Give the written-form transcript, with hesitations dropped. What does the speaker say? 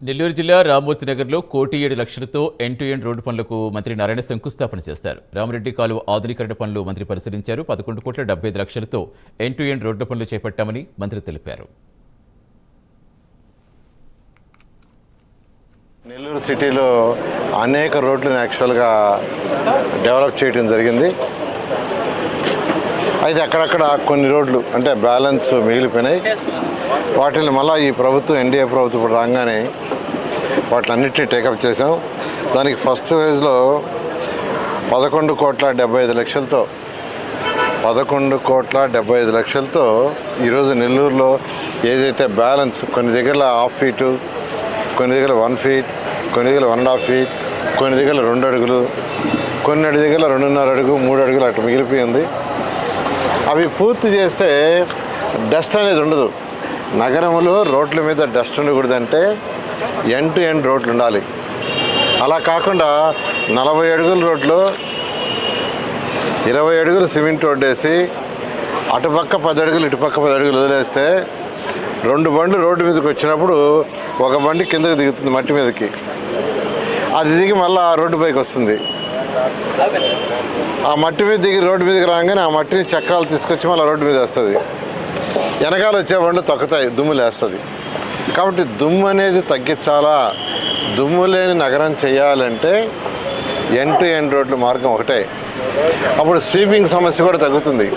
నెల్లూరు జిల్లా రామ్మూర్తి నగర్లో 1,07,00,000తో end-to-end road పనులకు మంత్రి నారాయణ శంకుస్థాపన చేస్తారు. రామరెడ్డి కాలువ ఆధునీకరణ పనులు మంత్రి పరిశీలించారు. 11,75,00,000తో ఎండ్-టు-ఎండ్ రోడ్డు పనులు చేపట్టామని మంత్రి తెలిపారు. నెల్లూరు సిటీలో అనేక రోడ్లను యాక్చువల్గా డెవలప్ చేయడం జరిగింది. అయితే అక్కడక్కడ కొన్ని రోడ్లు అంటే బ్యాలెన్స్ మిగిలిపోయినాయి. వాటిని మళ్ళీ ఈ ప్రభుత్వం ఎన్డీఏ ప్రభుత్వం రాగానే వాటిని అన్నింటినీ టేకప్ చేసాం. దానికి ఫస్ట్ ఫేజ్లో 11,75,00,000తో ఈరోజు నెల్లూరులో ఏదైతే బ్యాలెన్స్ కొన్ని దగ్గర 1/2 ఫీటు, కొన్ని దగ్గర 1 ఫీట్, కొన్ని దగ్గర 1.5 ఫీట్, కొన్ని దగ్గర 2 అడుగులు, కొన్ని దగ్గర 2.5 అడుగు, 3 అడుగులు అటు మిగిలిపోయింది. అవి పూర్తి చేస్తే డస్ట్ అనేది ఉండదు. నగరంలో రోడ్ల మీద డస్ట్ ఉండకూడదంటే ఎండ్ టు ఎండ్ రోడ్లు ఉండాలి. అలా కాకుండా 40 అడుగుల రోడ్లు 20 అడుగులు సిమెంట్ రోడ్డు వేసి అటుపక్క 10 అడుగులు ఇటుపక్క 10 అడుగులు వదిలేస్తే 2 బండ్లు రోడ్డు మీదకి వచ్చినప్పుడు ఒక బండి కిందకి దిగుతుంది మట్టి మీదకి. అది దిగి మళ్ళీ ఆ రోడ్డు పైకి వస్తుంది. ఆ మట్టి మీద దిగి రోడ్డు మీదకి రాగానే ఆ మట్టిని చక్రాలు తీసుకొచ్చి మళ్ళీ రోడ్డు మీద వస్తుంది. వెనకాల వచ్చే బండ్లు తొక్కుతాయి, దుమ్ము లేస్తుంది. కాబట్టి దుమ్ము అనేది తగ్గించాలా, దుమ్ము లేని నగరం చేయాలంటే ఎండ్ టు ఎండ్ రోడ్ల మార్గం ఒకటే. అప్పుడు స్వీపింగ్ సమస్య కూడా తగ్గుతుంది.